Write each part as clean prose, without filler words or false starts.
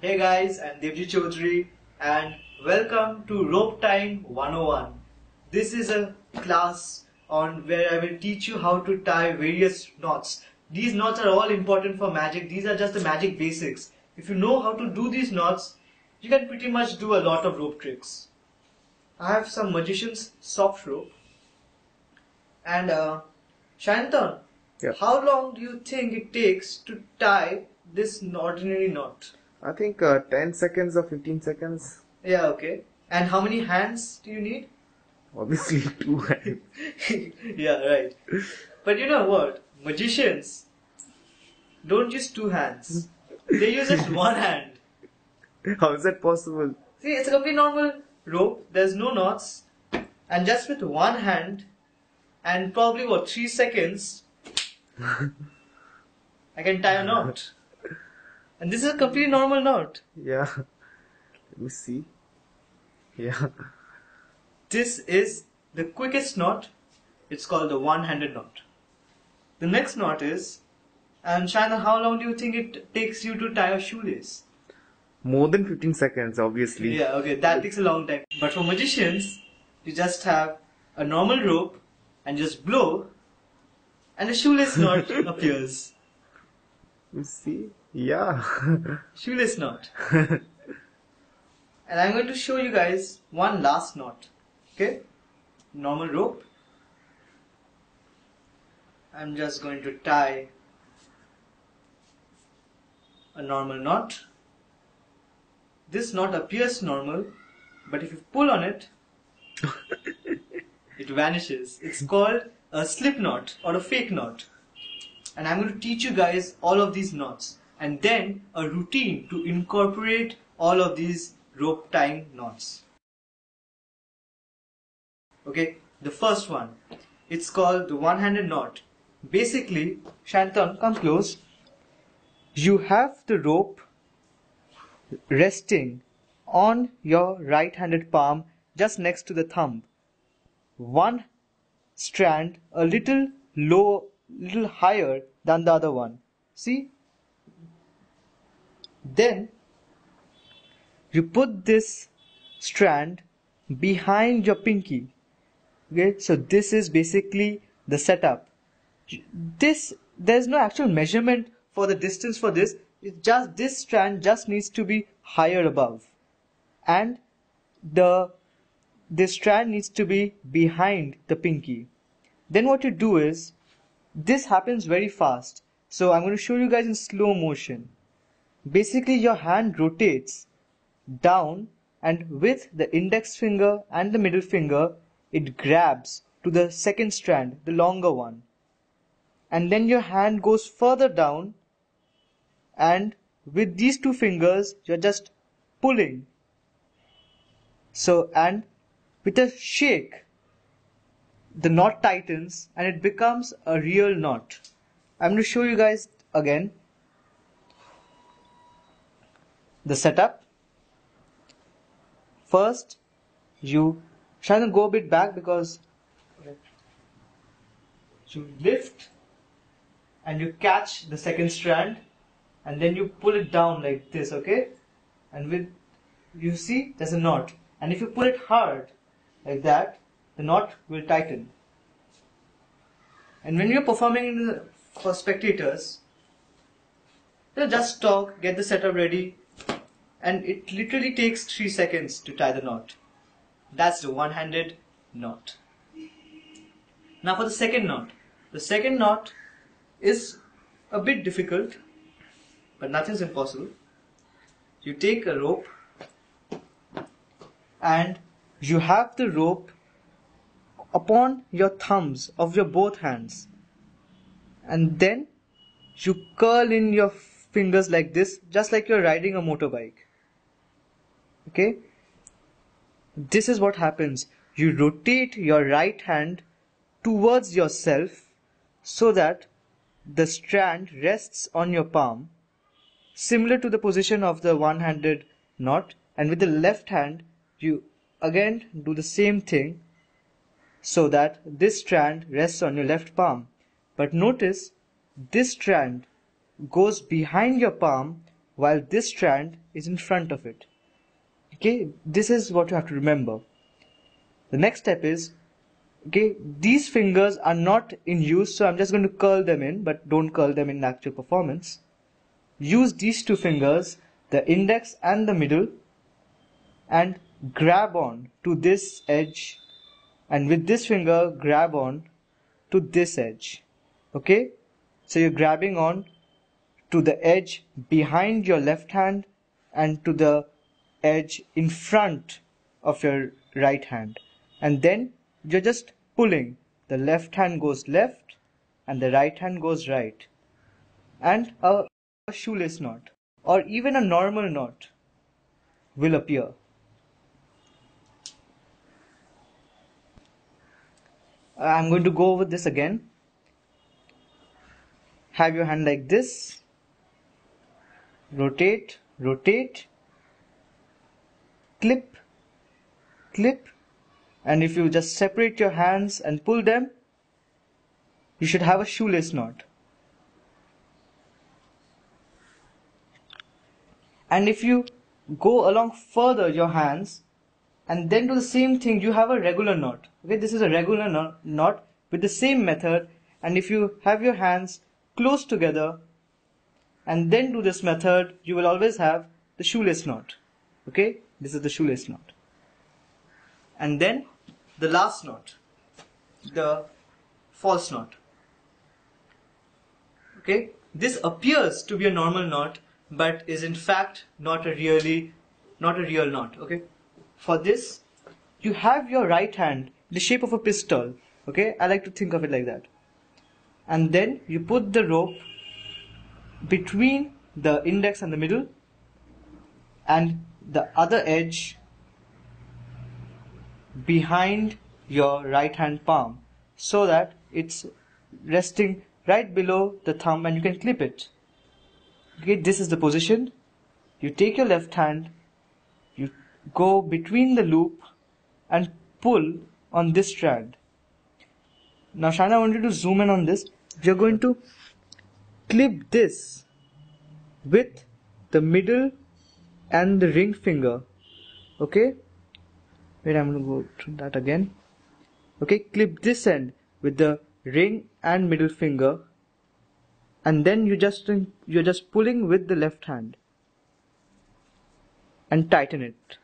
Hey guys, I'm Devji Chaudhary and welcome to Rope Time 101. This is a class on where I will teach you how to tie various knots. These knots are all important for magic. These are just the magic basics. If you know how to do these knots, you can pretty much do a lot of rope tricks. I have some magician's soft rope. And Shantan, Yeah. how long do you think it takes to tie this ordinary knot? I think 10 seconds or 15 seconds. Yeah, okay. And how many hands do you need? Obviously, 2 hands. Yeah, right. But you know what? Magicians don't use 2 hands. They use just 1 hand. How is that possible? See, it's a completely normal rope. There's no knots. And just with 1 hand and probably 3 seconds, I can tie a knot. And this is a completely normal knot. Yeah. Let me see. Yeah. This is the quickest knot. It's called the one-handed knot. The next knot is, and Shana, how long do you think it takes you to tie a shoelace? More than 15 seconds, obviously. Yeah, okay, that takes a long time. But for magicians, you just have a normal rope and just blow, and a shoelace knot appears. You see? Yeah. Shoelace knot. And I'm going to show you guys one last knot. Okay? Normal rope. I'm just going to tie a normal knot. This knot appears normal, but if you pull on it, it vanishes. It's called a slip knot or a fake knot. And I'm going to teach you guys all of these knots and then a routine to incorporate all of these rope tying knots. Okay, the first one, it's called the one-handed knot. Basically, Shantan, come close. You have the rope resting on your right-handed palm just next to the thumb. One strand a little higher than the other one. See? Then you put this strand behind your pinky. Okay, so this is basically the setup. There's no actual measurement for the distance for this. It's just this strand just needs to be higher above, and this strand needs to be behind the pinky. Then what you do is, this happens very fast. So I'm going to show you guys in slow motion. Basically, your hand rotates down, and with the index finger and the middle finger, it grabs to the second strand, the longer one. And then your hand goes further down, and with these 2 fingers, you're just pulling. So, and with a shake, the knot tightens and it becomes a real knot. I'm going to show you guys again the setup. First, you try to go a bit back because you lift and you catch the second strand and then you pull it down like this, okay? And with, you see, there's a knot. And if you pull it hard like that, the knot will tighten. And when you're performing for spectators, you just talk, get the setup ready, and it literally takes 3 seconds to tie the knot. That's the one-handed knot. Now for the second knot. The second knot is a bit difficult, but nothing's impossible. You take a rope and you have the rope upon your thumbs of your both hands, and then you curl in your fingers like this, just like you're riding a motorbike. Okay? this is what happens. You rotate your right hand towards yourself so that the strand rests on your palm, similar to the position of the one-handed knot, and with the left hand you again do the same thing so that this strand rests on your left palm. But notice this strand goes behind your palm while this strand is in front of it. Okay, this is what you have to remember. The next step is, okay, these fingers are not in use, so I'm just going to curl them in, but don't curl them in actual performance. Use these two fingers, the index and the middle, and grab on to this edge, and with this finger grab on to this edge. Okay, so you're grabbing on to the edge behind your left hand and to the edge in front of your right hand, and then you're just pulling. The left hand goes left and the right hand goes right, and a shoelace knot or even a normal knot will appear. I'm going to go over this again. Have your hand like this, rotate, rotate, clip, clip, and if you just separate your hands and pull them, you should have a shoelace knot. And if you go along further your hands and then do the same thing, you have a regular knot. Okay, this is a regular knot with the same method. And if you have your hands close together and then do this method, you will always have the shoelace knot. Okay, this is the shoelace knot. And then the last knot, the false knot. Okay, this appears to be a normal knot, but is in fact not a real knot. Okay, for this you have your right hand in the shape of a pistol. Okay, I like to think of it like that. And then you put the rope between the index and the middle and the other edge behind your right hand palm so that it's resting right below the thumb and you can clip it. Okay, this is the position. You take your left hand, you go between the loop and pull on this strand. Now Shana, I want you to zoom in on this. You're going to clip this with the middle and the ring finger. Okay, wait, I'm going to go to that again. Okay, clip this end with the ring and middle finger, and then you're just pulling with the left hand and tighten it.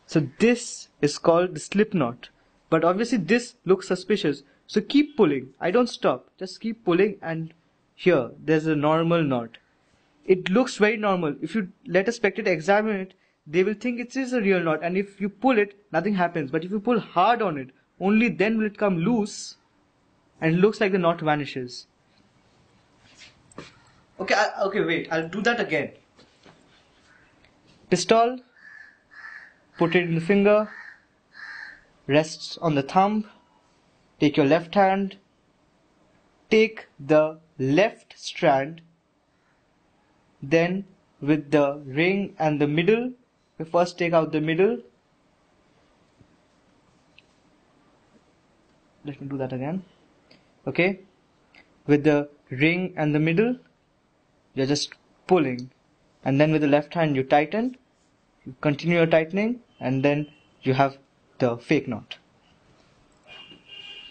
So this is called the slip knot. But obviously this looks suspicious, so keep pulling. I don't stop, just keep pulling, and here there's a normal knot. It looks very normal. If you let a spectator examine it, they will think it is a real knot, and if you pull it, nothing happens. But if you pull hard on it, only then will it come loose and it looks like the knot vanishes. Okay, wait, I'll do that again. Pistol, put it in the finger, rests on the thumb, take your left hand, take the left strand, then with the ring and the middle, we first take out the middle. Let me do that again. Okay, with the ring and the middle, you're just pulling, and then with the left hand you tighten, you continue your tightening, and then you have the fake knot.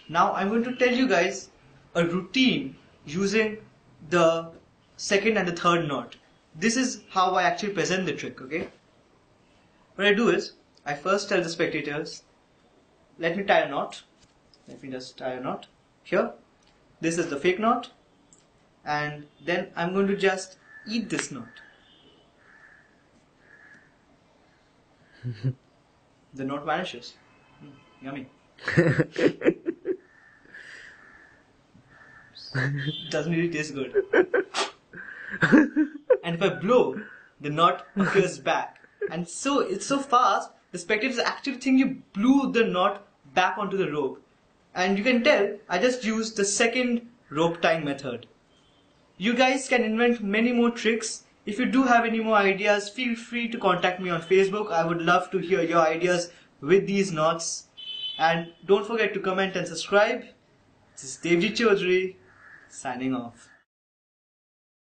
Now I'm going to tell you guys a routine using the second and the third knot. This is how I actually present the trick, okay? What I do is, I first tell the spectators, let me tie a knot. Let me just tie a knot here. This is the fake knot, and then I'm going to just eat this knot. The knot vanishes. Yummy. Doesn't really taste good. And if I blow, the knot appears back. And so it's so fast the spectators actually think you blew the knot back onto the rope. And you can tell I just used the second rope tying method. You guys can invent many more tricks. If you do have any more ideas, feel free to contact me on Facebook. I would love to hear your ideas with these knots. And don't forget to comment and subscribe. This is Devji Chaudhary signing off.